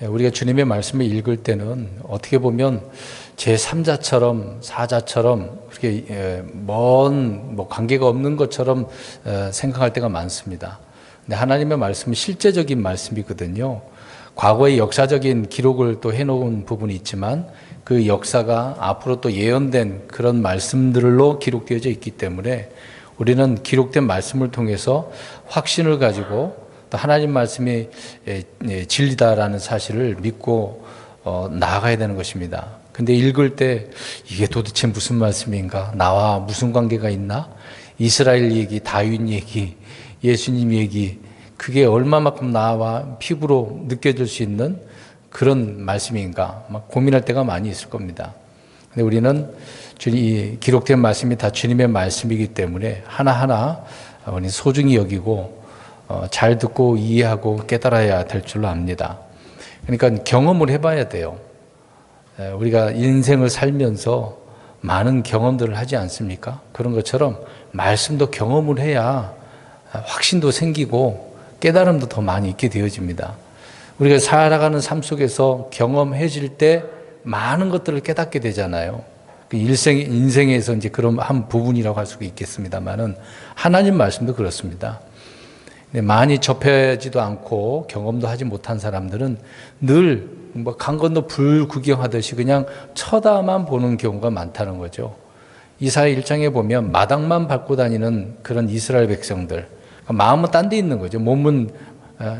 우리가 주님의 말씀을 읽을 때는 어떻게 보면 제3자처럼 사자처럼 그렇게 먼 관계가 없는 것처럼 생각할 때가 많습니다. 근데 하나님의 말씀은 실제적인 말씀이거든요. 과거의 역사적인 기록을 또 해놓은 부분이 있지만 그 역사가 앞으로 또 예언된 그런 말씀들로 기록되어져 있기 때문에 우리는 기록된 말씀을 통해서 확신을 가지고 또 하나님 말씀이 진리다라는 사실을 믿고 나아가야 되는 것입니다. 근데 읽을 때 이게 도대체 무슨 말씀인가? 나와 무슨 관계가 있나? 이스라엘 얘기, 다윗 얘기, 예수님 얘기, 그게 얼마만큼 나와 피부로 느껴질 수 있는 그런 말씀인가? 막 고민할 때가 많이 있을 겁니다. 근데 우리는 이 기록된 말씀이 다 주님의 말씀이기 때문에 하나하나 우리 소중히 여기고 잘 듣고 이해하고 깨달아야 될 줄로 압니다. 그러니까 경험을 해봐야 돼요. 우리가 인생을 살면서 많은 경험들을 하지 않습니까? 그런 것처럼 말씀도 경험을 해야 확신도 생기고 깨달음도 더 많이 있게 되어집니다. 우리가 살아가는 삶 속에서 경험해질 때 많은 것들을 깨닫게 되잖아요. 인생에서 이제 그런 한 부분이라고 할 수가 있겠습니다만은 하나님 말씀도 그렇습니다. 많이 접하지도 않고 경험도 하지 못한 사람들은 늘 강 건너 불 구경하듯이 그냥 쳐다만 보는 경우가 많다는 거죠. 이사야 1장에 보면 마당만 밟고 다니는 그런 이스라엘 백성들, 마음은 딴 데 있는 거죠. 몸은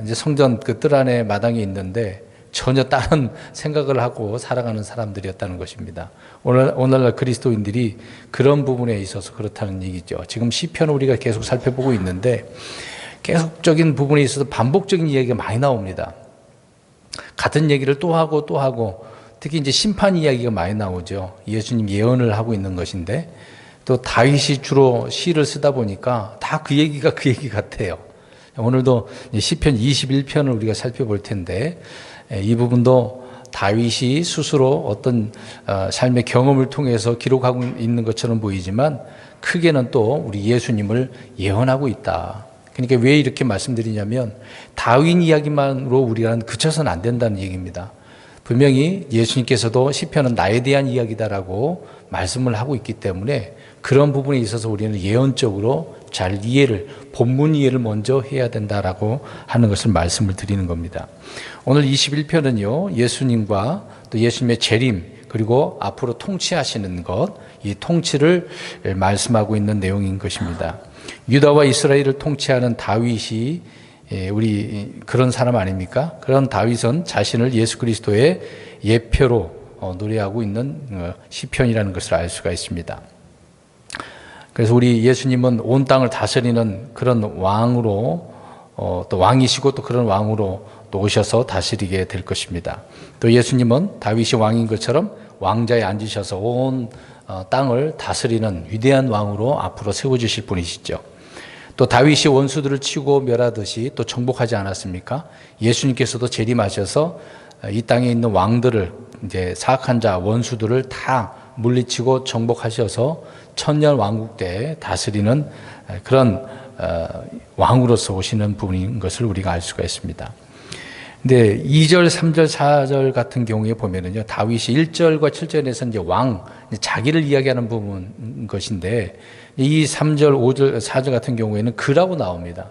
이제 성전 그 뜰 안에 마당에 있는데 전혀 다른 생각을 하고 살아가는 사람들이었다는 것입니다. 오늘날 그리스도인들이 그런 부분에 있어서 그렇다는 얘기죠. 지금 시편을 우리가 계속 살펴보고 있는데 계속적인 부분에 있어서 반복적인 이야기가 많이 나옵니다. 같은 얘기를 또 하고 또 하고, 특히 이제 심판 이야기가 많이 나오죠. 예수님 예언을 하고 있는 것인데, 또 다윗이 주로 시를 쓰다 보니까 다 그 얘기가 그 얘기 같아요. 오늘도 시편 21편을 우리가 살펴볼 텐데, 이 부분도 다윗이 스스로 어떤 삶의 경험을 통해서 기록하고 있는 것처럼 보이지만 크게는 또 우리 예수님을 예언하고 있다. 그러니까 왜 이렇게 말씀드리냐면 다윗 이야기만으로 우리가 그쳐서는 안 된다는 얘기입니다. 분명히 예수님께서도 시편은 나에 대한 이야기다라고 말씀을 하고 있기 때문에 그런 부분에 있어서 우리는 예언적으로 잘 이해를, 본문 이해를 먼저 해야 된다라고 하는 것을 말씀을 드리는 겁니다. 오늘 21편은요, 예수님과 또 예수님의 재림, 그리고 앞으로 통치하시는 것, 이 통치를 말씀하고 있는 내용인 것입니다. 유다와 이스라엘을 통치하는 다윗이 우리 그런 사람 아닙니까? 그런 다윗은 자신을 예수 그리스도의 예표로 노래하고 있는 시편이라는 것을 알 수가 있습니다. 그래서 우리 예수님은 온 땅을 다스리는 그런 왕으로 또 왕이시고 또 그런 왕으로 또 오셔서 다스리게 될 것입니다. 또 예수님은 다윗이 왕인 것처럼 왕자에 앉으셔서 온 땅을 다스리는 위대한 왕으로 앞으로 세워주실 분이시죠. 또 다윗이 원수들을 치고 멸하듯이 또 정복하지 않았습니까? 예수님께서도 재림하셔서 이 땅에 있는 왕들을, 이제 사악한 자, 원수들을 다 물리치고 정복하셔서 천년 왕국 때 다스리는 그런 왕으로서 오시는 분인 것을 우리가 알 수가 있습니다. 근데 2절, 3절, 4절 같은 경우에 보면은요, 다윗이 1절과 7절에서 이제 왕, 자기를 이야기하는 부분 것인데, 이 3절, 5절, 4절 같은 경우에는 그라고 나옵니다.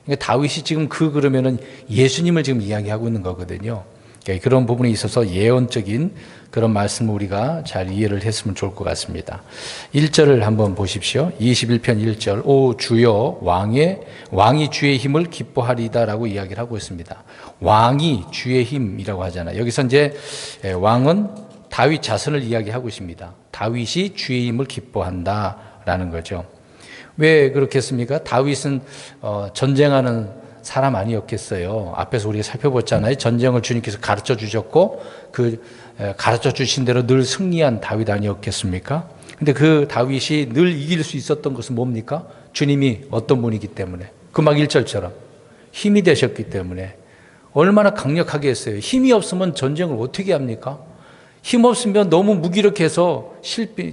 그러니까 다윗이 지금 그러면은 예수님을 지금 이야기하고 있는 거거든요. 그러니까 그런 부분에 있어서 예언적인 그런 말씀을 우리가 잘 이해를 했으면 좋을 것 같습니다. 1절을 한번 보십시오. 21편 1절. 오 주여 왕이 주의 힘을 기뻐하리다라고 이야기를 하고 있습니다. 왕이 주의 힘이라고 하잖아요. 여기서 이제 왕은 다윗 자신을 이야기하고 있습니다. 다윗이 주의 힘을 기뻐한다라는 거죠. 왜 그렇겠습니까? 다윗은 전쟁하는 사람 아니었겠어요. 앞에서 우리가 살펴봤잖아요. 전쟁을 주님께서 가르쳐 주셨고 그 가르쳐 주신 대로 늘 승리한 다윗 아니었겠습니까? 근데 그 다윗이 늘 이길 수 있었던 것은 뭡니까? 주님이 어떤 분이기 때문에, 그 막 1절처럼 힘이 되셨기 때문에. 얼마나 강력하게 했어요. 힘이 없으면 전쟁을 어떻게 합니까? 힘 없으면 너무 무기력해서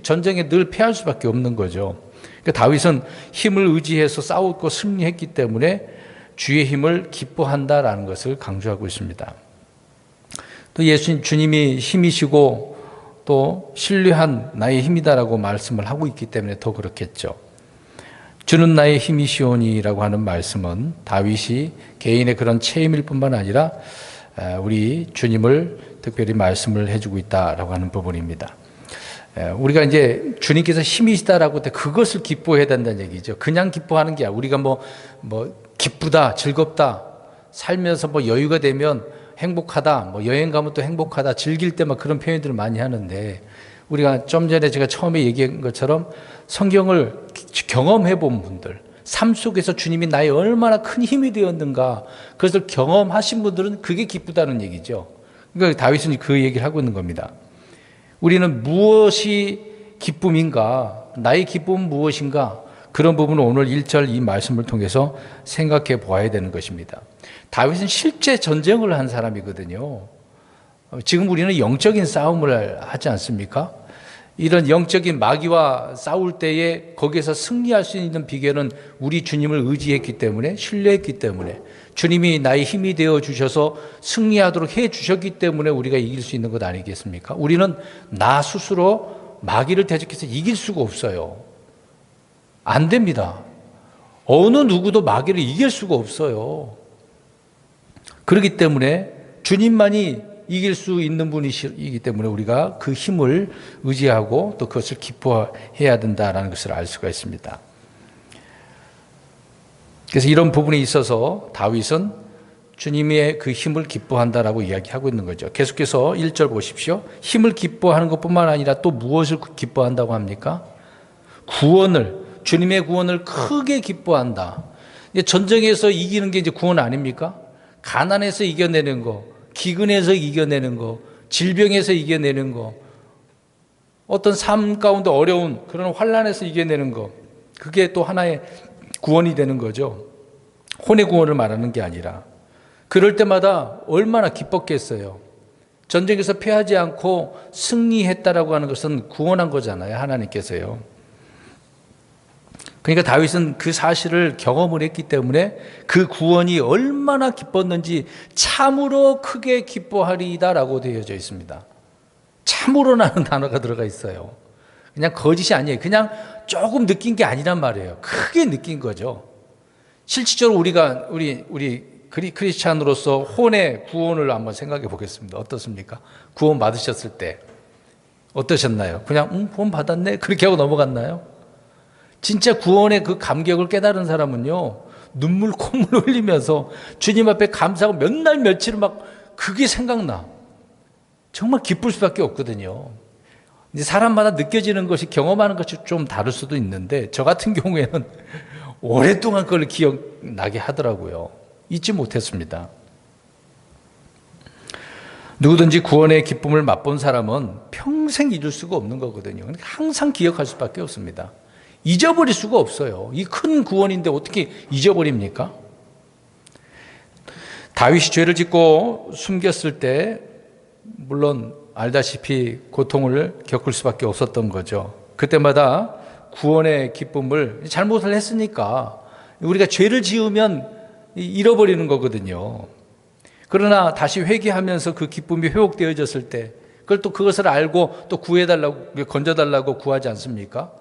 전쟁에 늘 패할 수밖에 없는 거죠. 그러니까 다윗은 힘을 의지해서 싸웠고 승리했기 때문에 주의 힘을 기뻐한다라는 것을 강조하고 있습니다. 또 예수님 주님이 힘이시고 또 신뢰한 나의 힘이다라고 말씀을 하고 있기 때문에 더 그렇겠죠. 주는 나의 힘이시오니라고 하는 말씀은 다윗이 개인의 그런 체험일 뿐만 아니라 우리 주님을 특별히 말씀을 해주고 있다라고 하는 부분입니다. 우리가 이제 주님께서 힘이시다라고 때 그것을 기뻐해야 된다는 얘기죠. 그냥 기뻐하는 게 아니라 우리가 뭐 기쁘다, 즐겁다, 살면서 뭐 여유가 되면 행복하다, 뭐 여행 가면 또 행복하다, 즐길 때 막 그런 표현들을 많이 하는데 우리가 좀 전에 제가 처음에 얘기한 것처럼 성경을 경험해 본 분들, 삶 속에서 주님이 나의 얼마나 큰 힘이 되었는가 그것을 경험하신 분들은 그게 기쁘다는 얘기죠. 그러니까 다윗은 그 얘기를 하고 있는 겁니다. 우리는 무엇이 기쁨인가, 나의 기쁨은 무엇인가, 그런 부분을 오늘 1절 이 말씀을 통해서 생각해 보아야 되는 것입니다. 다윗은 실제 전쟁을 한 사람이거든요. 지금 우리는 영적인 싸움을 하지 않습니까? 이런 영적인 마귀와 싸울 때에 거기에서 승리할 수 있는 비결은 우리 주님을 의지했기 때문에, 신뢰했기 때문에, 주님이 나의 힘이 되어 주셔서 승리하도록 해 주셨기 때문에 우리가 이길 수 있는 것 아니겠습니까? 우리는 나 스스로 마귀를 대적해서 이길 수가 없어요. 안 됩니다. 어느 누구도 마귀를 이길 수가 없어요. 그렇기 때문에 주님만이 이길 수 있는 분이기 때문에 우리가 그 힘을 의지하고 또 그것을 기뻐해야 된다는 것을 알 수가 있습니다. 그래서 이런 부분에 있어서 다윗은 주님의 그 힘을 기뻐한다라고 이야기하고 있는 거죠. 계속해서 1절 보십시오. 힘을 기뻐하는 것뿐만 아니라 또 무엇을 기뻐한다고 합니까? 구원을, 주님의 구원을 크게 기뻐한다. 전쟁에서 이기는 게 이제 구원 아닙니까? 가난에서 이겨내는 거, 기근에서 이겨내는 거, 질병에서 이겨내는 거, 어떤 삶 가운데 어려운 그런 환난에서 이겨내는 거, 그게 또 하나의 구원이 되는 거죠. 혼의 구원을 말하는 게 아니라. 그럴 때마다 얼마나 기뻤겠어요. 전쟁에서 패하지 않고 승리했다라고 하는 것은 구원한 거잖아요. 하나님께서요. 그러니까 다윗은 그 사실을 경험을 했기 때문에 그 구원이 얼마나 기뻤는지 참으로 크게 기뻐하리다라고 되어져 있습니다. 참으로라는 단어가 들어가 있어요. 그냥 거짓이 아니에요. 그냥 조금 느낀 게 아니란 말이에요. 크게 느낀 거죠. 실질적으로 우리 크리스찬으로서 혼의 구원을 한번 생각해 보겠습니다. 어떻습니까? 구원 받으셨을 때 어떠셨나요? 그냥 구원 받았네 그렇게 하고 넘어갔나요? 진짜 구원의 그 감격을 깨달은 사람은요, 눈물 콧물 흘리면서 주님 앞에 감사하고 몇 날 며칠을 막 그게 생각나. 정말 기쁠 수밖에 없거든요. 이제 사람마다 느껴지는 것이, 경험하는 것이 좀 다를 수도 있는데 저 같은 경우에는 오랫동안 그걸 기억나게 하더라고요. 잊지 못했습니다. 누구든지 구원의 기쁨을 맛본 사람은 평생 잊을 수가 없는 거거든요. 항상 기억할 수밖에 없습니다. 잊어버릴 수가 없어요. 이 큰 구원인데 어떻게 잊어버립니까? 다윗이 죄를 짓고 숨겼을 때 물론 알다시피 고통을 겪을 수밖에 없었던 거죠. 그때마다 구원의 기쁨을, 잘못을 했으니까 우리가 죄를 지으면 잃어버리는 거거든요. 그러나 다시 회개하면서 그 기쁨이 회복되어졌을 때 그것을 알고 또 구해달라고, 건져달라고 구하지 않습니까?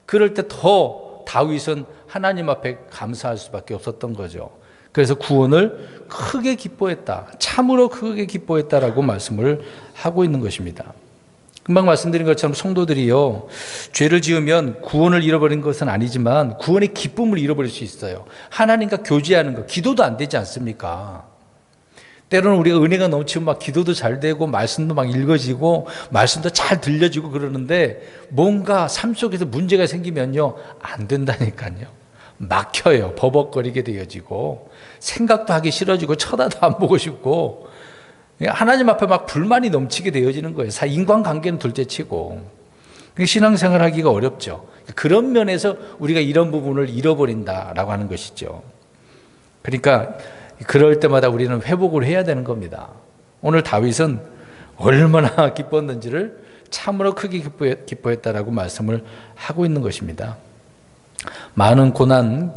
그럴 때 더 다윗은 하나님 앞에 감사할 수밖에 없었던 거죠. 그래서 구원을 크게 기뻐했다. 참으로 크게 기뻐했다라고 말씀을 하고 있는 것입니다. 금방 말씀드린 것처럼 성도들이요, 죄를 지으면 구원을 잃어버린 것은 아니지만 구원의 기쁨을 잃어버릴 수 있어요. 하나님과 교제하는 거, 기도도 안 되지 않습니까? 때로는 우리가 은혜가 넘치면 막 기도도 잘 되고 말씀도 막 읽어지고 말씀도 잘 들려지고 그러는데 뭔가 삶 속에서 문제가 생기면요, 안 된다니까요. 막혀요. 버벅거리게 되어지고 생각도 하기 싫어지고 쳐다도 안 보고 싶고 하나님 앞에 막 불만이 넘치게 되어지는 거예요. 인간관계는 둘째치고 신앙생활 하기가 어렵죠. 그런 면에서 우리가 이런 부분을 잃어버린다라고 하는 것이죠. 그러니까 그럴 때마다 우리는 회복을 해야 되는 겁니다. 오늘 다윗은 얼마나 기뻤는지를 참으로 크게 기뻐했다라고 말씀을 하고 있는 것입니다. 많은 고난,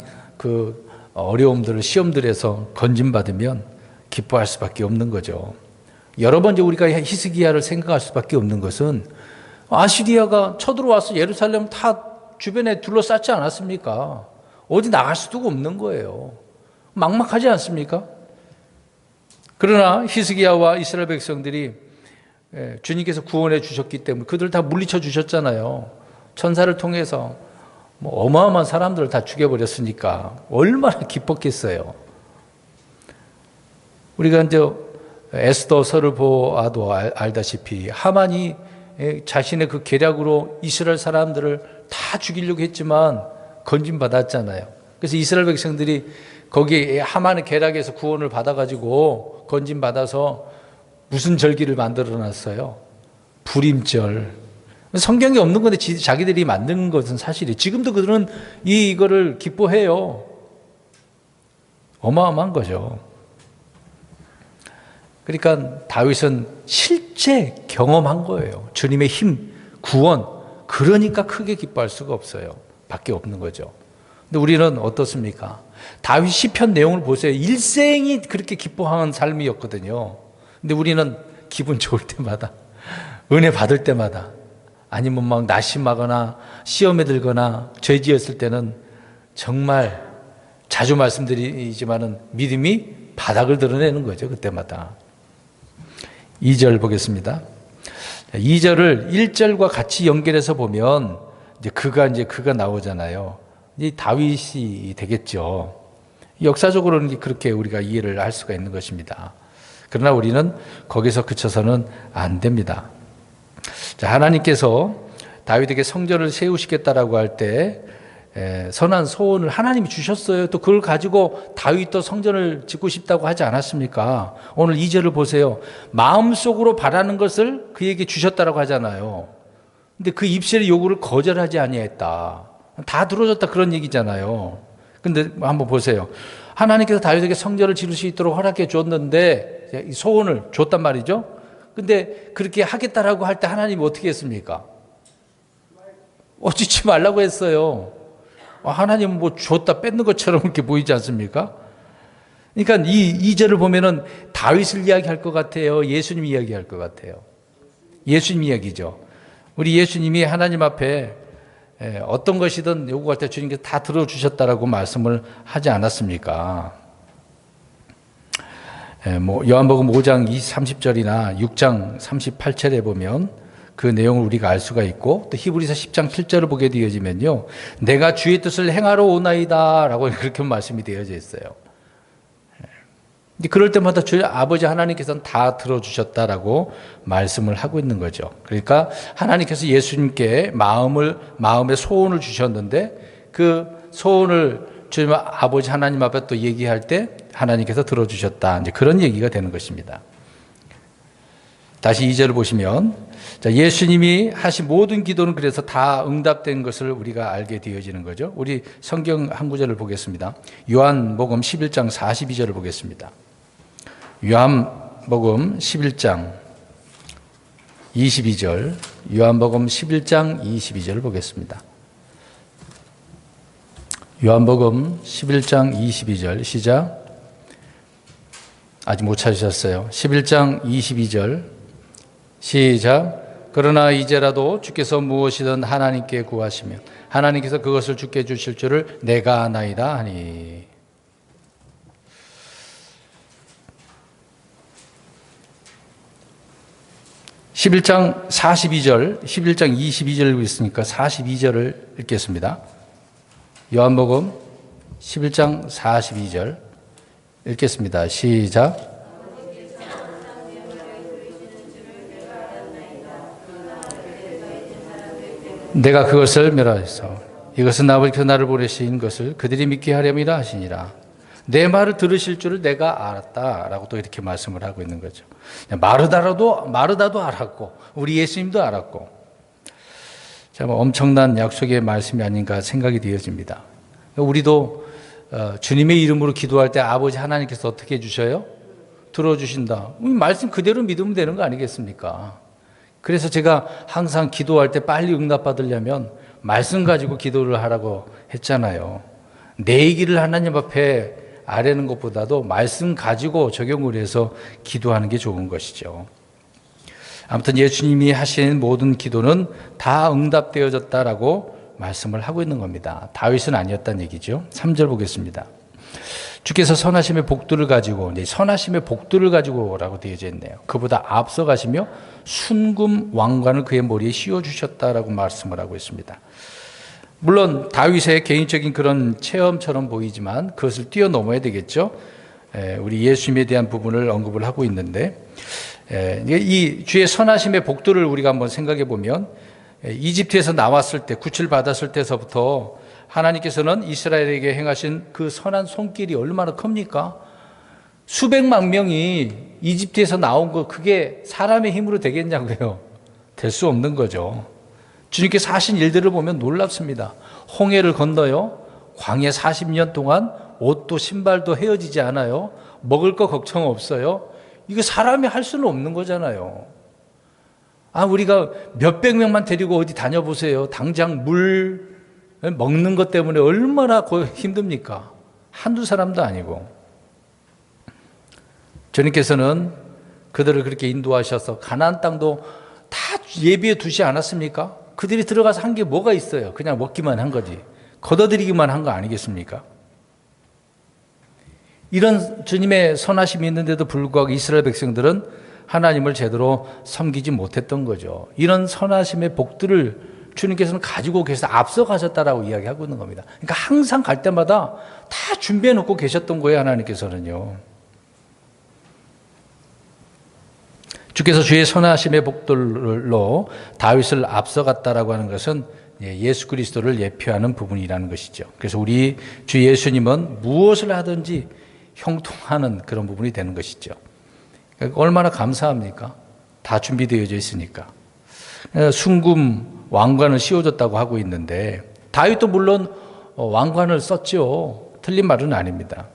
어려움들을, 시험들에서 건짐받으면 기뻐할 수밖에 없는 거죠. 여러 번 이제 우리가 히스기야를 생각할 수밖에 없는 것은 아시리아가 쳐들어와서 예루살렘 다 주변에 둘러쌌지 않았습니까? 어디 나갈 수도 없는 거예요. 막막하지 않습니까? 그러나 히스기야와 이스라엘 백성들이 주님께서 구원해 주셨기 때문에 그들 다 물리쳐 주셨잖아요. 천사를 통해서 어마어마한 사람들을 다 죽여버렸으니까 얼마나 기뻤겠어요. 우리가 이제 에스더서를 보아도 알다시피 하만이 자신의 그 계략으로 이스라엘 사람들을 다 죽이려고 했지만 건진받았잖아요. 그래서 이스라엘 백성들이 거기에 하만의 계략에서 구원을 받아가지고 건진받아서 무슨 절기를 만들어놨어요? 불임절. 성경에 없는 건데 자기들이 만든 것은 사실이에요. 지금도 그들은 이거를 기뻐해요. 어마어마한 거죠. 그러니까 다윗은 실제 경험한 거예요. 주님의 힘, 구원. 그러니까 크게 기뻐할 수가 없어요. 밖에 없는 거죠. 근데 우리는 어떻습니까? 다윗 시편 내용을 보세요. 일생이 그렇게 기뻐하는 삶이었거든요. 근데 우리는 기분 좋을 때마다, 은혜 받을 때마다, 아니면 막 낙심하거나 시험에 들거나 죄 지었을 때는 정말 자주 말씀드리지만은 믿음이 바닥을 드러내는 거죠. 그때마다. 2절 보겠습니다. 2절을 1절과 같이 연결해서 보면 이제 그가 나오잖아요. 이 다윗이 되겠죠. 역사적으로는 그렇게 우리가 이해를 할 수가 있는 것입니다. 그러나 우리는 거기서 그쳐서는 안 됩니다. 자, 하나님께서 다윗에게 성전을 세우시겠다라고 할 때 선한 소원을 하나님이 주셨어요. 또 그걸 가지고 다윗도 성전을 짓고 싶다고 하지 않았습니까? 오늘 2절을 보세요. 마음속으로 바라는 것을 그에게 주셨다라고 하잖아요. 근데 그 입술의 요구를 거절하지 아니했다. 다 들어줬다 그런 얘기잖아요. 근데 한번 보세요. 하나님께서 다윗에게 성전을 지을 수 있도록 허락해 줬는데 소원을 줬단 말이죠. 근데 그렇게 하겠다라고 할 때 하나님이 어떻게 했습니까? 짓지 말라고 했어요. 하나님은 뭐 줬다 뺏는 것처럼 이렇게 보이지 않습니까? 그러니까 이 절을 보면은 다윗을 이야기할 것 같아요. 예수님 이야기할 것 같아요. 예수님 이야기죠. 우리 예수님이 하나님 앞에 어떤 것이든 요구할 때 주님께서 다 들어주셨다라고 말씀을 하지 않았습니까? 요한복음 5장 30절이나 6장 38절에 보면 그 내용을 우리가 알 수가 있고, 또 히브리서 10장 7절을 보게 되어지면요, 내가 주의 뜻을 행하러 오나이다 라고 그렇게 말씀이 되어져 있어요. 그럴 때마다 주의 아버지 하나님께서는 다 들어주셨다라고 말씀을 하고 있는 거죠. 그러니까 하나님께서 예수님께 마음의 소원을 주셨는데 그 소원을 주님 아버지 하나님 앞에 또 얘기할 때 하나님께서 들어주셨다. 이제 그런 얘기가 되는 것입니다. 다시 2절을 보시면, 자, 예수님이 하신 모든 기도는 그래서 다 응답된 것을 우리가 알게 되어지는 거죠. 우리 성경 한 구절을 보겠습니다. 요한복음 11장 42절을 보겠습니다. 요한복음 11장 22절, 요한복음 11장 22절을 보겠습니다. 요한복음 11장 22절 시작. 아직 못 찾으셨어요. 11장 22절 시작. 그러나 이제라도 주께서 무엇이든 하나님께 구하시면 하나님께서 그것을 주께 주실 줄을 내가 아나이다 하니. (11장 42절) 11장 22절을 있으니까 42절을 읽겠습니다. 요한복음 11장 42절 읽겠습니다. 시작. 내가 그것을 멸하였어. 이것은 아버지께서 나를 보내신 것을 그들이 믿게 하려니라 하시니라. 내 말을 들으실 줄을 내가 알았다라고 또 이렇게 말씀을 하고 있는 거죠. 마르다도 알았고 우리 예수님도 알았고, 참 엄청난 약속의 말씀이 아닌가 생각이 되어집니다. 우리도 주님의 이름으로 기도할 때 아버지 하나님께서 어떻게 해주셔요? 들어주신다. 말씀 그대로 믿으면 되는 거 아니겠습니까? 그래서 제가 항상 기도할 때 빨리 응답받으려면 말씀 가지고 기도를 하라고 했잖아요. 내 얘기를 하나님 앞에 아뢰는 것보다도 말씀 가지고 적용을 해서 기도하는 게 좋은 것이죠. 아무튼 예수님이 하신 모든 기도는 다 응답되어졌다라고 말씀을 하고 있는 겁니다. 다윗은 아니었다는 얘기죠. 3절 보겠습니다. 주께서 선하심의 복들을 가지고, 선하심의 복들을 가지고라고 되어져 있네요. 그보다 앞서 가시며 순금 왕관을 그의 머리에 씌워주셨다라고 말씀을 하고 있습니다. 물론 다윗의 개인적인 그런 체험처럼 보이지만 그것을 뛰어넘어야 되겠죠. 우리 예수님에 대한 부분을 언급을 하고 있는데, 이 주의 선하심의 복들을 우리가 한번 생각해 보면, 이집트에서 나왔을 때, 구출 받았을 때서부터 하나님께서는 이스라엘에게 행하신 그 선한 손길이 얼마나 큽니까? 수백만 명이 이집트에서 나온 거, 그게 사람의 힘으로 되겠냐고요? 될 수 없는 거죠. 주님께서 하신 일들을 보면 놀랍습니다. 홍해를 건너요. 광야 40년 동안 옷도 신발도 헤어지지 않아요. 먹을 거 걱정 없어요. 이거 사람이 할 수는 없는 거잖아요. 우리가 몇백 명만 데리고 어디 다녀보세요. 당장 물 먹는 것 때문에 얼마나 힘듭니까? 한두 사람도 아니고. 주님께서는 그들을 그렇게 인도하셔서 가나안 땅도 다 예비해 두지 않았습니까? 그들이 들어가서 한 게 뭐가 있어요? 그냥 먹기만 한 거지. 걷어들이기만 한 거 아니겠습니까? 이런 주님의 선하심이 있는데도 불구하고 이스라엘 백성들은 하나님을 제대로 섬기지 못했던 거죠. 이런 선하심의 복들을 주님께서는 가지고 계셔서 앞서 가셨다라고 이야기하고 있는 겁니다. 그러니까 항상 갈 때마다 다 준비해 놓고 계셨던 거예요, 하나님께서는요. 주께서 주의 선하심의 복들로 다윗을 앞서갔다라고 하는 것은 예수 그리스도를 예표하는 부분이라는 것이죠. 그래서 우리 주 예수님은 무엇을 하든지 형통하는 그런 부분이 되는 것이죠. 그러니까 얼마나 감사합니까? 다 준비되어져 있으니까. 순금 왕관을 씌워줬다고 하고 있는데, 다윗도 물론 왕관을 썼죠. 틀린 말은 아닙니다.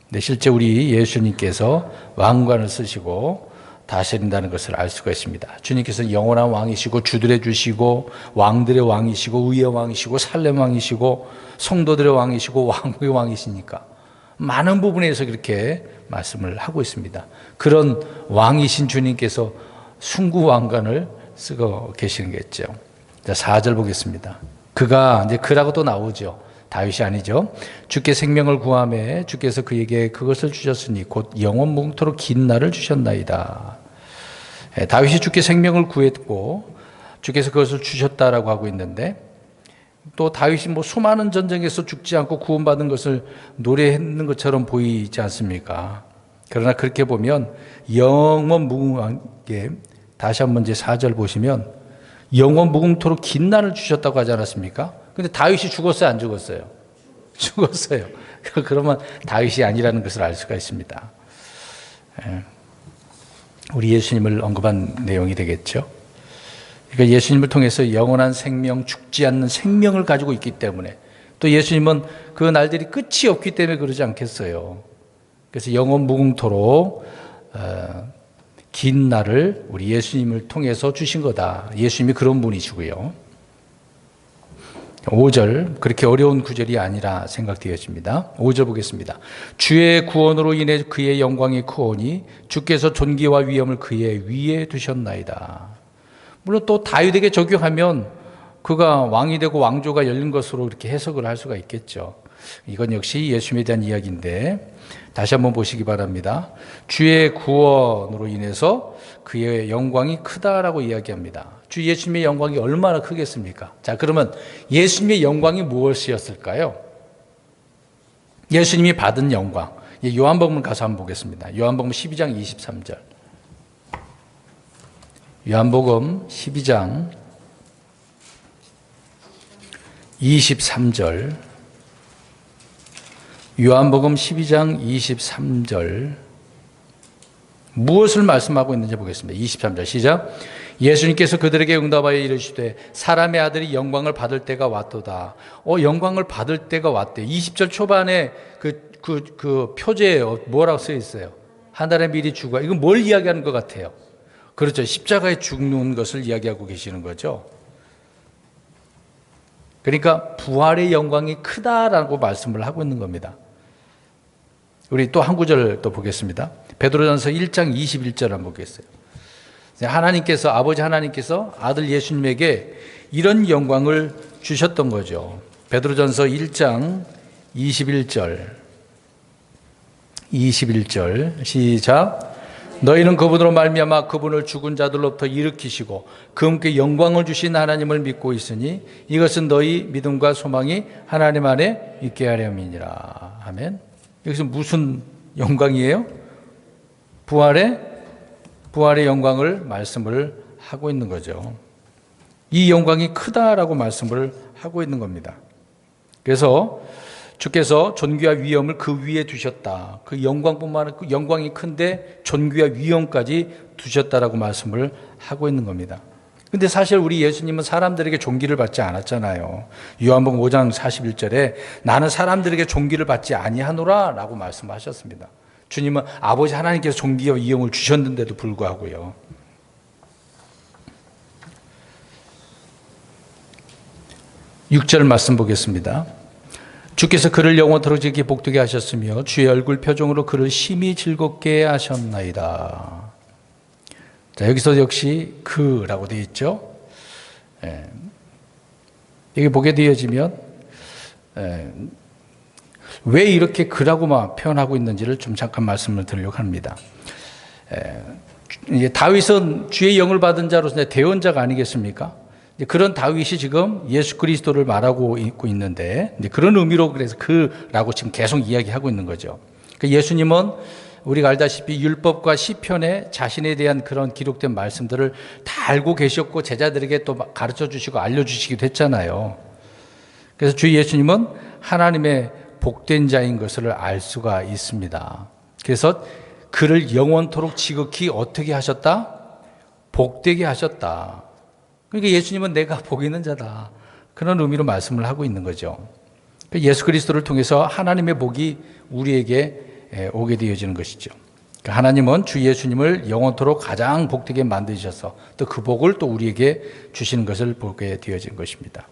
근데 실제 우리 예수님께서 왕관을 쓰시고 다스린다는 것을 알 수가 있습니다. 주님께서 영원한 왕이시고 주들의 주시고 왕들의 왕이시고 의의 왕이시고 살렘 왕이시고 성도들의 왕이시고 왕국의 왕이시니까 많은 부분에서 그렇게 말씀을 하고 있습니다. 그런 왕이신 주님께서 순구 왕관을 쓰고 계시는 거겠죠. 4절 보겠습니다. 그가 이제 그라고 또 나오죠. 다윗이 아니죠. 주께 생명을 구하매 주께서 그에게 그것을 주셨으니 곧 영원 무궁토록 긴 날을 주셨나이다. 다윗이 주께 생명을 구했고 주께서 그것을 주셨다라고 하고 있는데, 또 다윗이 수많은 전쟁에서 죽지 않고 구원받은 것을 노래했는 것처럼 보이지 않습니까? 그러나 그렇게 보면 영원 무궁하게, 다시 한번 이제 4절 보시면 영원 무궁토록 긴 날을 주셨다고 하지 않았습니까? 근데 다윗이 죽었어요, 안 죽었어요? 죽었어요. 그러면 다윗이 아니라는 것을 알 수가 있습니다. 우리 예수님을 언급한 내용이 되겠죠. 그러니까 예수님을 통해서 영원한 생명, 죽지 않는 생명을 가지고 있기 때문에, 또 예수님은 그 날들이 끝이 없기 때문에 그러지 않겠어요. 그래서 영원 무궁토록 긴 날을 우리 예수님을 통해서 주신 거다. 예수님이 그런 분이시고요. 5절, 그렇게 어려운 구절이 아니라 생각되어집니다. 5절 보겠습니다. 주의 구원으로 인해 그의 영광이 크오니 주께서 존귀와 위엄을 그의 위에 두셨나이다. 물론 또 다윗에게 적용하면 그가 왕이 되고 왕조가 열린 것으로 이렇게 해석을 할 수가 있겠죠. 이건 역시 예수님에 대한 이야기인데 다시 한번 보시기 바랍니다. 주의 구원으로 인해서 그의 영광이 크다라고 이야기합니다. 주 예수님의 영광이 얼마나 크겠습니까? 자, 그러면 예수님의 영광이 무엇이었을까요? 예수님이 받은 영광. 요한복음 가서 한번 보겠습니다. 요한복음 12장 23절. 요한복음 12장 23절. 요한복음 12장 23절. 무엇을 말씀하고 있는지 보겠습니다. 23절 시작. 예수님께서 그들에게 응답하여 이르시되 사람의 아들이 영광을 받을 때가 왔도다. 영광을 받을 때가 왔대. 20절 초반에 그 표제에 뭐라고 써 있어요? 하늘에 미리 죽어. 이건 뭘 이야기하는 것 같아요? 그렇죠. 십자가에 죽는 것을 이야기하고 계시는 거죠. 그러니까 부활의 영광이 크다라고 말씀을 하고 있는 겁니다. 우리 또 한 구절 또 보겠습니다. 베드로전서 1장 21절 한번 보겠어요. 하나님께서, 아버지 하나님께서 아들 예수님에게 이런 영광을 주셨던 거죠. 베드로전서 1장 21절 시작. 너희는 그분으로 말미암아 그분을 죽은 자들로부터 일으키시고 그분께 영광을 주신 하나님을 믿고 있으니 이것은 너희 믿음과 소망이 하나님 안에 있게 하렴이니라. 아멘. 여기서 무슨 영광이에요? 부활의 영광을 말씀을 하고 있는 거죠. 이 영광이 크다라고 말씀을 하고 있는 겁니다. 그래서 주께서 존귀와 위엄을 그 위에 두셨다. 그 영광뿐만 아니라 그 영광이 큰데 존귀와 위엄까지 두셨다라고 말씀을 하고 있는 겁니다. 근데 사실 우리 예수님은 사람들에게 존귀를 받지 않았잖아요. 요한복음 5장 41절에 나는 사람들에게 존귀를 받지 아니하노라 라고 말씀하셨습니다. 주님은 아버지 하나님께서 존귀와 위엄을 주셨는데도 불구하고요. 6절 말씀 보겠습니다. 주께서 그를 영원토록 즐기 복되게 하셨으며 주의 얼굴 표정으로 그를 심히 즐겁게 하셨나이다. 자, 여기서 역시 그라고 되어 있죠. 여기 보게 되어지면 왜 이렇게 그라고만 표현하고 있는지를 좀 잠깐 말씀을 드리려고 합니다. 다윗은 주의 영을 받은 자로서 대언자가 아니겠습니까? 그런 다윗이 지금 예수 그리스도를 말하고 있고 있는데 그런 의미로 그래서 그라고 지금 계속 이야기하고 있는 거죠. 예수님은 우리가 알다시피 율법과 시편에 자신에 대한 그런 기록된 말씀들을 다 알고 계셨고 제자들에게 또 가르쳐 주시고 알려주시기도 했잖아요. 그래서 주 예수님은 하나님의 복된 자인 것을 알 수가 있습니다. 그래서 그를 영원토록 지극히 어떻게 하셨다? 복되게 하셨다. 그러니까 예수님은 내가 복 있는 자다. 그런 의미로 말씀을 하고 있는 거죠. 예수 그리스도를 통해서 하나님의 복이 우리에게 오게 되어지는 것이죠. 하나님은 주 예수님을 영원토록 가장 복되게 만드셔서 또 그 복을 또 우리에게 주시는 것을 보게 되어진 것입니다.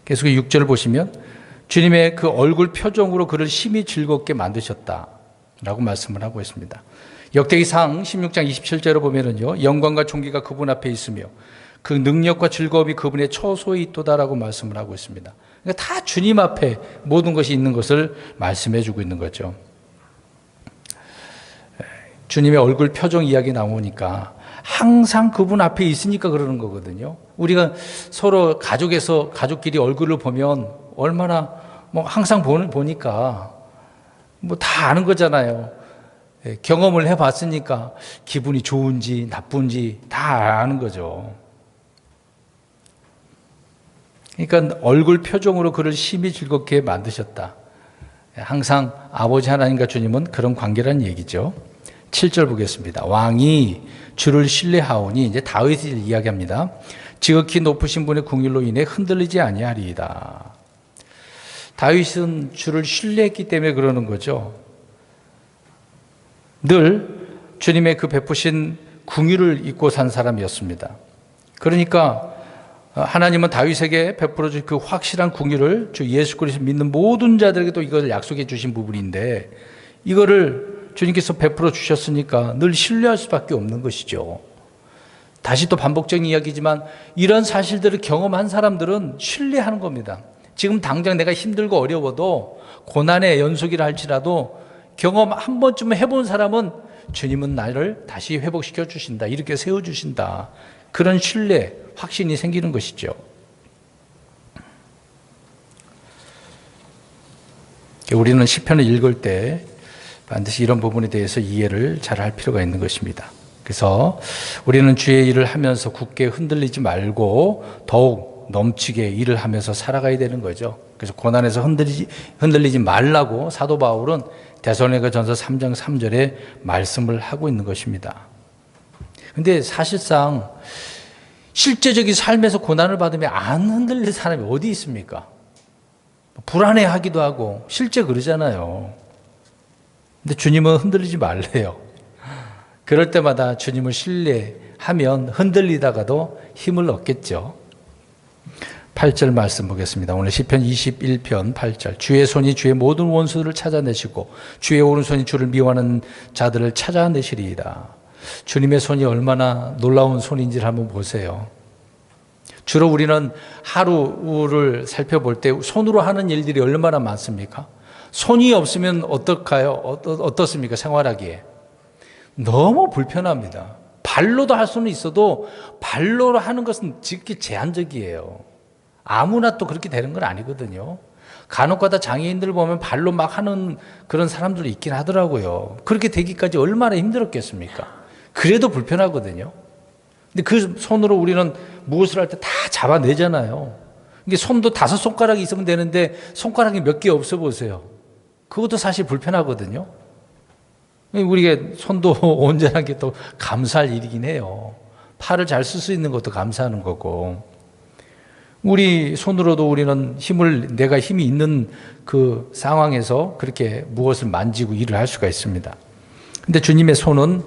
계속 6절을 보시면 주님의 그 얼굴 표정으로 그를 심히 즐겁게 만드셨다라고 말씀을 하고 있습니다. 역대기상 16장 27절을 보면은요, 영광과 존귀가 그분 앞에 있으며 그 능력과 즐거움이 그분의 처소에 있도다라고 말씀을 하고 있습니다. 그러니까 다 주님 앞에 모든 것이 있는 것을 말씀해 주고 있는 거죠. 주님의 얼굴 표정 이야기 나오니까 항상 그분 앞에 있으니까 그러는 거거든요. 우리가 서로 가족끼리 얼굴을 보면 얼마나 항상 보니까 다 아는 거잖아요. 경험을 해봤으니까 기분이 좋은지 나쁜지 다 아는 거죠. 그러니까 얼굴 표정으로 그를 심히 즐겁게 만드셨다. 항상 아버지 하나님과 주님은 그런 관계라는 얘기죠. 7절 보겠습니다. 왕이 주를 신뢰하오니 이제 다윗을 이야기합니다. 지극히 높으신 분의 긍휼로 인해 흔들리지 아니하리이다. 다윗은 주를 신뢰했기 때문에 그러는 거죠. 늘 주님의 그 베푸신 긍휼을 잊고 산 사람이었습니다. 그러니까 하나님은 다윗에게 베풀어 줄 그 확실한 긍휼을 주 예수 그리스도 믿는 모든 자들에게도 이걸 약속해 주신 부분인데 이거를 주님께서 베풀어 주셨으니까 늘 신뢰할 수밖에 없는 것이죠. 다시 또 반복적인 이야기지만 이런 사실들을 경험한 사람들은 신뢰하는 겁니다. 지금 당장 내가 힘들고 어려워도 고난의 연속이라 할지라도 경험 한 번쯤 해본 사람은 주님은 나를 다시 회복시켜 주신다. 이렇게 세워주신다. 그런 신뢰, 확신이 생기는 것이죠. 우리는 시편을 읽을 때 반드시 이런 부분에 대해서 이해를 잘 할 필요가 있는 것입니다. 그래서 우리는 주의 일을 하면서 굳게 흔들리지 말고 더욱 넘치게 일을 하면서 살아가야 되는 거죠. 그래서 고난에서 흔들리지 말라고 사도 바울은 데살로니가전서 3장 3절에 말씀을 하고 있는 것입니다. 근데 사실상 실제적인 삶에서 고난을 받으면 안 흔들릴 사람이 어디 있습니까? 불안해하기도 하고 실제 그러잖아요. 근데 주님은 흔들리지 말래요. 그럴 때마다 주님을 신뢰하면 흔들리다가도 힘을 얻겠죠. 8절 말씀 보겠습니다. 오늘 시편 21편 8절. 주의 손이 주의 모든 원수들을 찾아내시고 주의 오른손이 주를 미워하는 자들을 찾아내시리이다. 주님의 손이 얼마나 놀라운 손인지를 한번 보세요. 주로 우리는 하루를 살펴볼 때 손으로 하는 일들이 얼마나 많습니까? 손이 없으면 어떨까요? 어떻습니까? 생활하기에. 너무 불편합니다. 발로도 할 수는 있어도 발로 하는 것은极其 제한적이에요. 아무나 또 그렇게 되는 건 아니거든요. 간혹가다 장애인들 보면 발로 막 하는 그런 사람들이 있긴 하더라고요. 그렇게 되기까지 얼마나 힘들었겠습니까? 그래도 불편하거든요. 근데 그 손으로 우리는 무엇을 할 때 다 잡아내잖아요. 이게 손도 5손가락이 있으면 되는데 손가락이 몇 개 없어 보세요. 그것도 사실 불편하거든요. 우리가 손도 온전한 게 또 감사할 일이긴 해요. 팔을 잘 쓸 수 있는 것도 감사하는 거고. 우리 손으로도 우리는 내가 힘이 있는 그 상황에서 그렇게 무엇을 만지고 일을 할 수가 있습니다. 근데 주님의 손은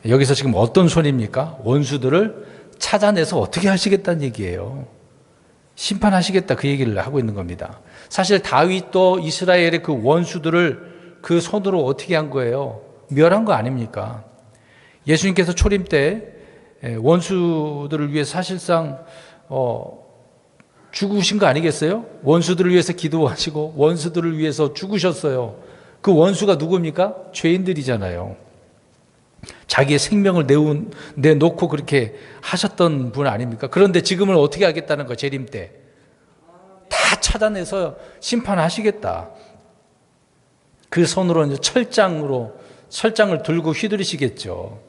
여기서 지금 어떤 손입니까? 원수들을 찾아내서 어떻게 하시겠다는 얘기예요. 심판하시겠다 그 얘기를 하고 있는 겁니다. 사실 다윗도 이스라엘의 그 원수들을 그 손으로 어떻게 한 거예요? 멸한 거 아닙니까? 예수님께서 초림 때 원수들을 위해 사실상 죽으신 거 아니겠어요? 원수들을 위해서 기도하시고 원수들을 위해서 죽으셨어요. 그 원수가 누굽니까? 죄인들이잖아요. 자기의 생명을 내놓고 그렇게 하셨던 분 아닙니까? 그런데 지금은 어떻게 하겠다는 거, 재림 때. 다 찾아내서 심판하시겠다. 그 손으로 이제 철장을 들고 휘두르시겠죠.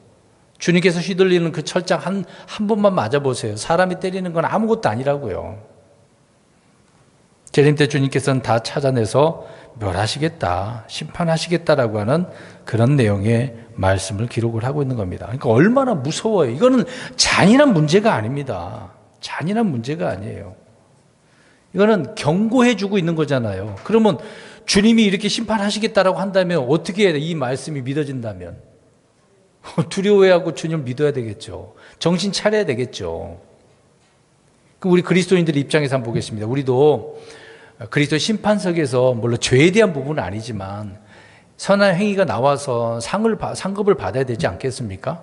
주님께서 휘둘리는 그 철장 한 번만 맞아보세요. 사람이 때리는 건 아무것도 아니라고요. 재림 때 주님께서는 다 찾아내서 멸하시겠다, 심판하시겠다라고 하는 그런 내용의 말씀을 기록을 하고 있는 겁니다. 그러니까 얼마나 무서워요. 이거는 잔인한 문제가 아닙니다. 잔인한 문제가 아니에요. 이거는 경고해 주고 있는 거잖아요. 그러면 주님이 이렇게 심판하시겠다라고 한다면 어떻게 이 말씀이 믿어진다면? 두려워하고 주님을 믿어야 되겠죠. 정신 차려야 되겠죠. 우리 그리스도인들의 입장에서 한번 보겠습니다. 우리도 그리스도 심판석에서 물론 죄에 대한 부분은 아니지만 선한 행위가 나와서 상급을 받아야 되지 않겠습니까?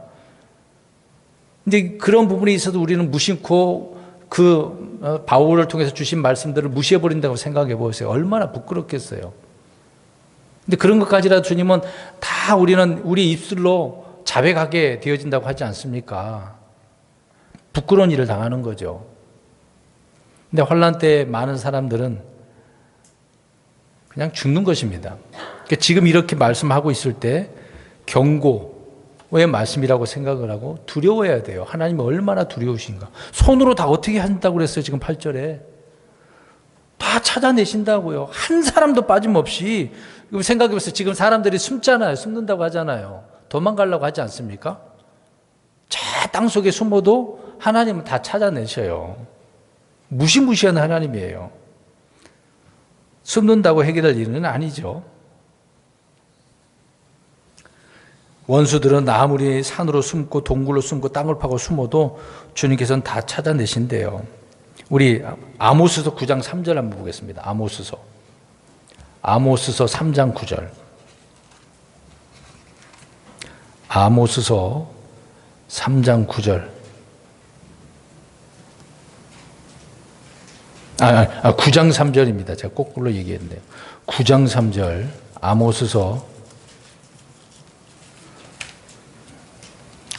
근데 그런 부분에 있어도 우리는 무심코 그 바울을 통해서 주신 말씀들을 무시해버린다고 생각해 보세요. 얼마나 부끄럽겠어요. 근데 그런 것까지라도 주님은 다 우리 입술로 자백하게 되어진다고 하지 않습니까? 부끄러운 일을 당하는 거죠. 근데 환난 때 많은 사람들은 그냥 죽는 것입니다. 그러니까 지금 이렇게 말씀하고 있을 때 경고의 말씀이라고 생각을 하고 두려워해야 돼요. 하나님이 얼마나 두려우신가. 손으로 다 어떻게 한다고 그랬어요. 지금 8절에. 다 찾아내신다고요. 한 사람도 빠짐없이. 생각해보세요. 지금 사람들이 숨잖아요. 숨는다고 하잖아요. 도망가려고 하지 않습니까? 저 땅속에 숨어도 하나님은 다 찾아내셔요. 무시무시한 하나님이에요. 숨는다고 해결할 일은 아니죠. 원수들은 아무리 산으로 숨고 동굴로 숨고 땅을 파고 숨어도 주님께서는 다 찾아내신대요. 우리 아모스서 9장 3절 한번 보겠습니다. 아모스서 3장 9절. 아모스서 3장 9절. 9장 3절입니다. 제가 거꾸로 얘기했는데요. 9장 3절, 아모스서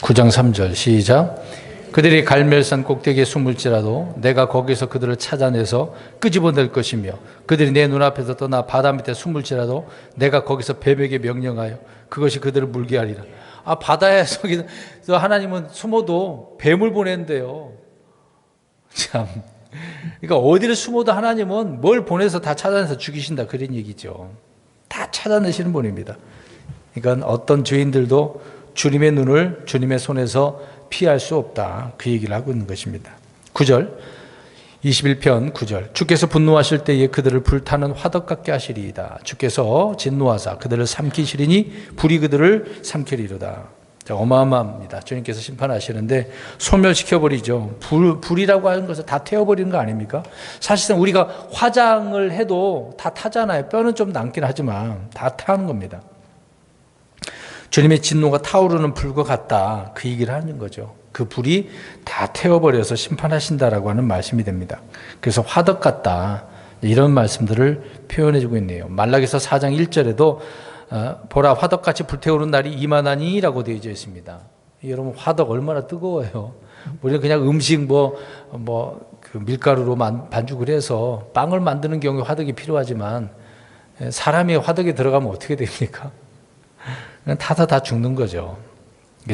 9장 3절, 시작. 그들이 갈멜산 꼭대기에 숨을지라도 내가 거기서 그들을 찾아내서 끄집어낼 것이며 그들이 내 눈앞에서 떠나 바다 밑에 숨을지라도 내가 거기서 뱀에게 명령하여 그것이 그들을 물게 하리라. 바다에서 하나님은 숨어도 뱀을 보낸대요. 참. 그러니까 어디를 숨어도 하나님은 뭘 보내서 다 찾아내서 죽이신다 그런 얘기죠. 다 찾아내시는 분입니다. 그러니까 어떤 죄인들도 주님의 눈을 주님의 손에서 피할 수 없다 그 얘기를 하고 있는 것입니다. 9절 21편 9절 주께서 분노하실 때에 그들을 불타는 화덕 같게 하시리이다. 주께서 진노하사 그들을 삼키시리니 불이 그들을 삼키리로다. 어마어마합니다. 주님께서 심판하시는데 소멸시켜버리죠. 불이라고 하는 것을 다 태워버리는 거 아닙니까? 사실상 우리가 화장을 해도 다 타잖아요. 뼈는 좀 남긴 하지만 다 타는 겁니다. 주님의 진노가 타오르는 불과 같다. 그 얘기를 하는 거죠. 그 불이 다 태워버려서 심판하신다라고 하는 말씀이 됩니다. 그래서 화덕 같다. 이런 말씀들을 표현해주고 있네요. 말라기서 4장 1절에도 보라 화덕같이 불태우는 날이 임하나니 라고 되어져 있습니다. 여러분 화덕 얼마나 뜨거워요. 우리는 그냥 음식 그 밀가루로 반죽을 해서 빵을 만드는 경우에 화덕이 필요하지만 사람이 화덕에 들어가면 어떻게 됩니까? 그냥 타다 다 죽는 거죠.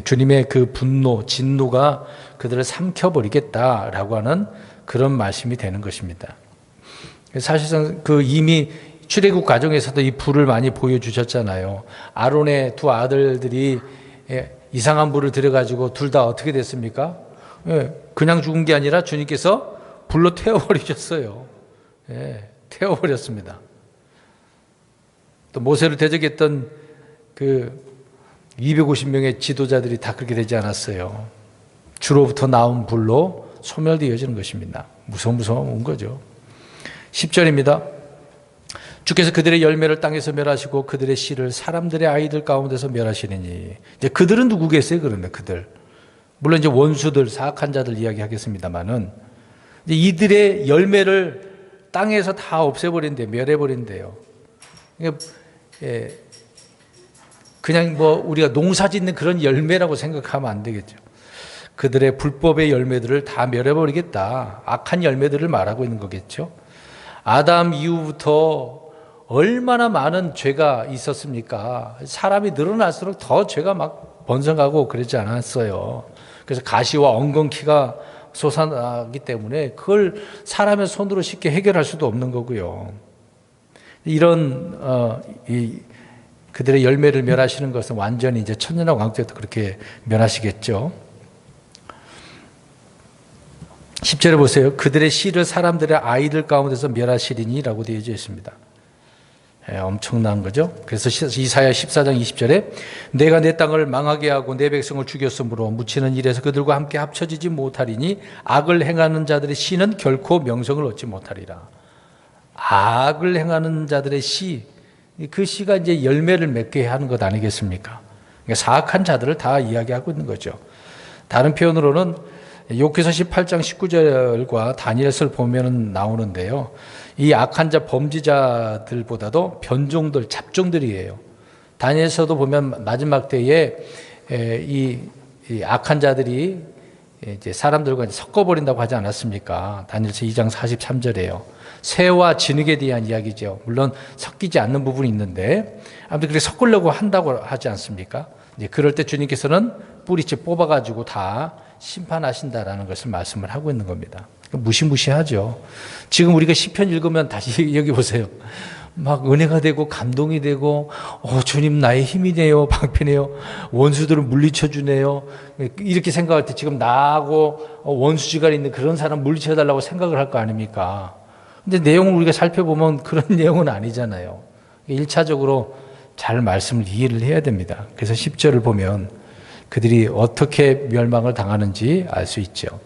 주님의 그 분노, 진노가 그들을 삼켜버리겠다라고 하는 그런 말씀이 되는 것입니다. 사실상 그 이미 출애굽 과정에서도 이 불을 많이 보여주셨잖아요. 아론의 두 아들들이 이상한 불을 들여가지고 둘 다 어떻게 됐습니까? 그냥 죽은 게 아니라 주님께서 불로 태워버리셨어요. 태워버렸습니다. 또 모세를 대적했던 그 250명의 지도자들이 다 그렇게 되지 않았어요. 주로부터 나온 불로 소멸되어지는 것입니다. 무서운 거죠. 10절입니다. 주께서 그들의 열매를 땅에서 멸하시고 그들의 씨를 사람들의 아이들 가운데서 멸하시느니. 이제 그들은 누구겠어요? 그러면 그들. 물론 이제 원수들, 사악한 자들 이야기하겠습니다만은 이들의 열매를 땅에서 다 없애버린대, 멸해버린대요. 그냥 우리가 농사 짓는 그런 열매라고 생각하면 안 되겠죠. 그들의 불법의 열매들을 다 멸해버리겠다. 악한 열매들을 말하고 있는 거겠죠. 아담 이후부터 얼마나 많은 죄가 있었습니까? 사람이 늘어날수록 더 죄가 막 번성하고 그러지 않았어요. 그래서 가시와 엉겅퀴가 솟아나기 때문에 그걸 사람의 손으로 쉽게 해결할 수도 없는 거고요. 이런 그들의 열매를 멸하시는 것은 완전히 이제 천년왕 왕 때도 그렇게 멸하시겠죠. 10절에 보세요. 그들의 씨를 사람들의 아이들 가운데서 멸하시리니라고 되어져 있습니다. 엄청난 거죠. 그래서 이사야 14장 20절에 내가 내 땅을 망하게 하고 내 백성을 죽였으므로 묻히는 일에서 그들과 함께 합쳐지지 못하리니 악을 행하는 자들의 씨는 결코 명성을 얻지 못하리라. 악을 행하는 자들의 씨, 그 씨가 이제 열매를 맺게 하는 것 아니겠습니까? 그러니까 사악한 자들을 다 이야기하고 있는 거죠. 다른 표현으로는 욥기서 18장 19절과 다니엘서를 보면 나오는데요. 이 악한 자 범죄자들보다도 변종들, 잡종들이에요. 다니엘서도 보면 마지막 때에 이 악한 자들이 이제 사람들과 섞어버린다고 하지 않았습니까? 다니엘서 2장 43절에요. 새와 진흙에 대한 이야기죠. 물론 섞이지 않는 부분이 있는데 아무튼 그렇게 섞으려고 한다고 하지 않습니까? 이제 그럴 때 주님께서는 뿌리째 뽑아가지고 다 심판하신다라는 것을 말씀을 하고 있는 겁니다. 무시무시하죠. 지금 우리가 시편 읽으면 다시 여기 보세요. 막 은혜가 되고 감동이 되고 주님 나의 힘이 되요 방편이에요. 원수들을 물리쳐 주네요. 이렇게 생각할 때 지금 나하고 원수지간에 있는 그런 사람 물리쳐 달라고 생각을 할 거 아닙니까? 근데 내용을 우리가 살펴보면 그런 내용은 아니잖아요. 1차적으로 잘 말씀을 이해를 해야 됩니다. 그래서 10절을 보면 그들이 어떻게 멸망을 당하는지 알 수 있죠.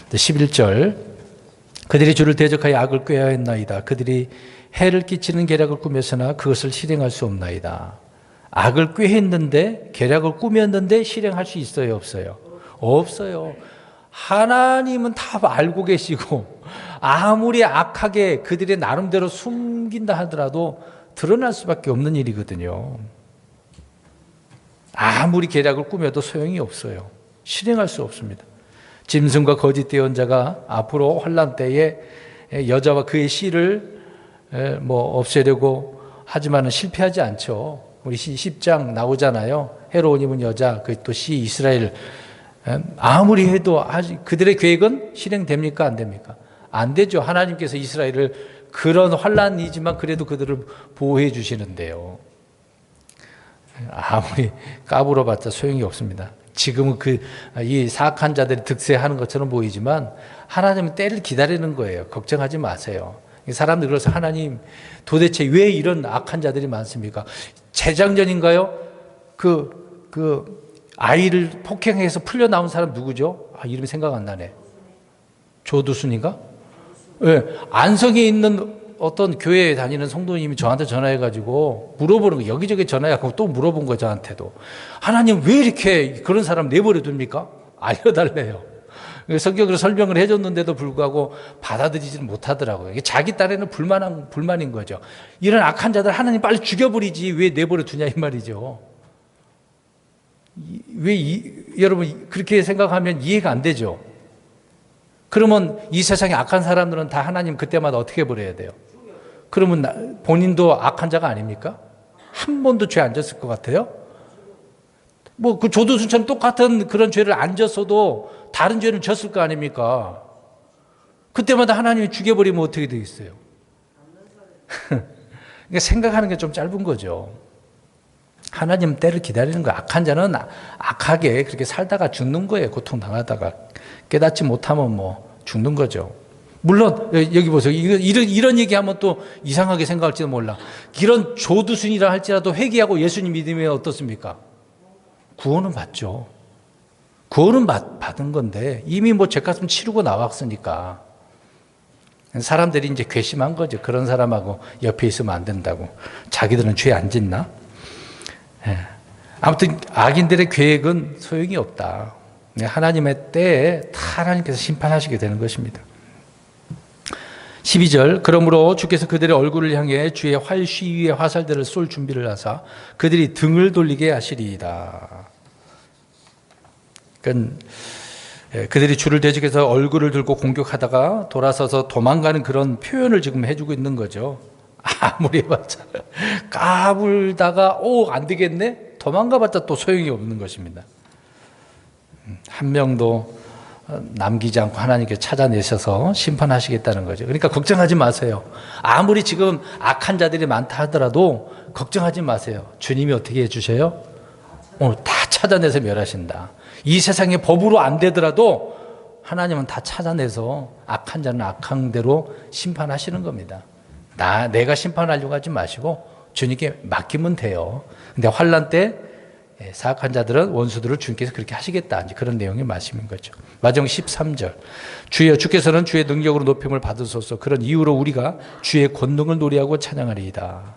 11절 그들이 주를 대적하여 악을 꾀하였나이다. 그들이 해를 끼치는 계략을 꾸몄으나 그것을 실행할 수 없나이다. 악을 꾀했는데 계략을 꾸몄는데 실행할 수 있어요? 없어요? 없어요. 하나님은 다 알고 계시고 아무리 악하게 그들의 나름대로 숨긴다 하더라도 드러날 수밖에 없는 일이거든요. 아무리 계략을 꾸며도 소용이 없어요. 실행할 수 없습니다. 짐승과 거짓 예언자가 앞으로 환난 때에 여자와 그의 씨를 없애려고 하지만은 실패하지 않죠. 우리 10장 나오잖아요. 헤로온 입은 여자, 그 또 씨 이스라엘. 아무리 해도 그들의 계획은 실행됩니까? 안 됩니까? 안 되죠. 하나님께서 이스라엘을 그런 환난이지만 그래도 그들을 보호해 주시는데요. 아무리 까불어봤자 소용이 없습니다. 지금은 이 사악한 자들이 득세하는 것처럼 보이지만 하나님은 때를 기다리는 거예요. 걱정하지 마세요. 사람들 그래서 하나님 도대체 왜 이런 악한 자들이 많습니까? 재작년인가요? 아이를 폭행해서 풀려 나온 사람 누구죠? 이름이 생각 안 나네. 조두순인가? 네, 안성에 있는 어떤 교회에 다니는 성도님이 저한테 전화해가지고 물어보는 거, 여기저기 전화해가지고 또 물어본 거 저한테도. 하나님 왜 이렇게 그런 사람 내버려 둡니까? 알려달래요. 성경으로 설명을 해줬는데도 불구하고 받아들이지는 못하더라고요. 이게 자기 딴에는 불만인 거죠. 이런 악한 자들 하나님 빨리 죽여버리지 왜 내버려 두냐 이 말이죠. 여러분 그렇게 생각하면 이해가 안 되죠. 그러면 이 세상에 악한 사람들은 다 하나님 그때마다 어떻게 버려야 돼요? 그러면 본인도 악한 자가 아닙니까? 한 번도 죄 안 졌을 것 같아요? 뭐 그 조두순처럼 똑같은 그런 죄를 안 졌어도 다른 죄를 졌을 거 아닙니까? 그때마다 하나님이 죽여버리면 어떻게 되겠어요? 그러니까 생각하는 게 좀 짧은 거죠. 하나님 때를 기다리는 거예요. 악한 자는 악하게 그렇게 살다가 죽는 거예요. 고통당하다가. 깨닫지 못하면 뭐 죽는 거죠. 물론 여기 보세요. 이런 얘기하면 또 이상하게 생각할지도 몰라. 이런 조두순이라 할지라도 회개하고 예수님 믿으면 어떻습니까? 구원은 받죠. 구원은 받은 건데 이미 뭐 죄값은 치르고 나왔으니까 사람들이 이제 괘씸한 거죠. 그런 사람하고 옆에 있으면 안 된다고. 자기들은 죄 안 짓나? 아무튼 악인들의 계획은 소용이 없다. 하나님의 때에 다 하나님께서 심판하시게 되는 것입니다. 12절 그러므로 주께서 그들의 얼굴을 향해 주의 활시 위에 화살들을 쏠 준비를 하사 그들이 등을 돌리게 하시리이다. 그러니까 그들이 줄을 대적해서 얼굴을 들고 공격하다가 돌아서서 도망가는 그런 표현을 지금 해주고 있는 거죠. 아무리 해봤자 까불다가 안 되겠네? 도망가봤자 또 소용이 없는 것입니다. 한 명도 남기지 않고 하나님께 찾아내셔서 심판하시겠다는 거죠. 그러니까 걱정하지 마세요. 아무리 지금 악한 자들이 많다 하더라도 걱정하지 마세요. 주님이 어떻게 해주셔요? 다 찾아내서 멸하신다. 이 세상의 법으로 안 되더라도 하나님은 다 찾아내서 악한 자는 악한 대로 심판하시는 겁니다. 내가 심판하려고 하지 마시고 주님께 맡기면 돼요. 근데 환난 때 사악한 자들은 원수들을 주님께서 그렇게 하시겠다. 이제 그런 내용의 말씀인 거죠. 마지막 13절. 주여 주께서는 주의 능력으로 높임을 받으소서. 그런 이유로 우리가 주의 권능을 노래하고 찬양하리이다.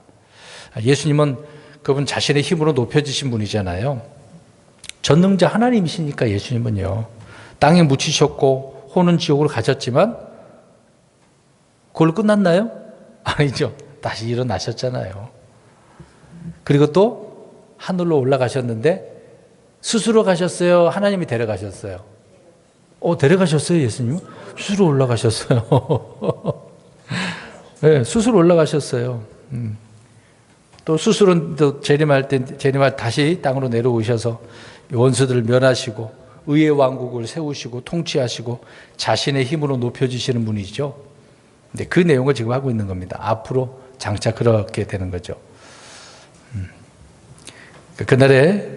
예수님은 그분 자신의 힘으로 높여지신 분이잖아요. 전능자 하나님이시니까 예수님은요. 땅에 묻히셨고 혼은 지옥으로 가셨지만 그걸로 끝났나요? 아니죠. 다시 일어나셨잖아요. 그리고 또 하늘로 올라가셨는데 스스로 가셨어요? 하나님이 데려가셨어요? 데려가셨어요, 예수님? 스스로 올라가셨어요. 네, 스스로 올라가셨어요. 또 스스로 또 재림할 다시 땅으로 내려오셔서 원수들을 멸하시고 의의 왕국을 세우시고 통치하시고 자신의 힘으로 높여주시는 분이죠. 근데 그 내용을 지금 하고 있는 겁니다. 앞으로 장차 그렇게 되는 거죠. 그날에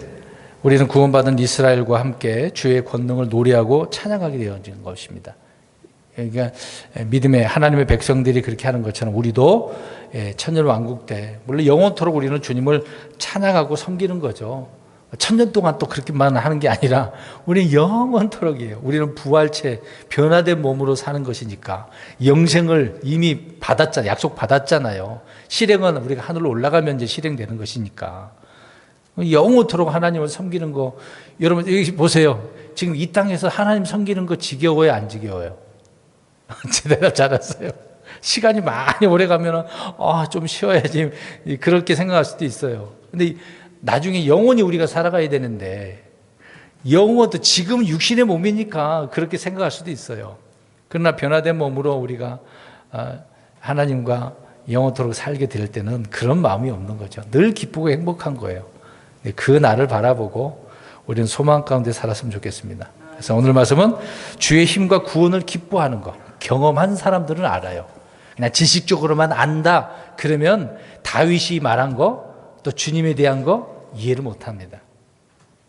우리는 구원받은 이스라엘과 함께 주의 권능을 노래하고 찬양하게 되어진 것입니다. 그러니까 믿음의 하나님의 백성들이 그렇게 하는 것처럼 우리도 천년 왕국 때 물론 영원토록 우리는 주님을 찬양하고 섬기는 거죠. 천년 동안 또 그렇게만 하는 게 아니라 우리는 영원토록이에요. 우리는 부활체 변화된 몸으로 사는 것이니까 영생을 이미 받았잖아요. 약속 받았잖아요. 실행은 우리가 하늘로 올라가면 이제 실행되는 것이니까 영원토록 하나님을 섬기는 거. 여러분 여기 보세요. 지금 이 땅에서 하나님 섬기는 거 지겨워요, 안 지겨워요? 제 대답 잘했어요. 시간이 많이 오래 가면은 좀 쉬어야지 그렇게 생각할 수도 있어요. 근데 나중에 영원히 우리가 살아가야 되는데 영원도 지금 육신의 몸이니까 그렇게 생각할 수도 있어요. 그러나 변화된 몸으로 우리가 하나님과 영원토록 살게 될 때는 그런 마음이 없는 거죠. 늘 기쁘고 행복한 거예요. 그 날을 바라보고 우리는 소망 가운데 살았으면 좋겠습니다. 그래서 오늘 말씀은 주의 힘과 구원을 기뻐하는 것. 경험한 사람들은 알아요. 그냥 지식적으로만 안다. 그러면 다윗이 말한 거, 또 주님에 대한 거 이해를 못합니다.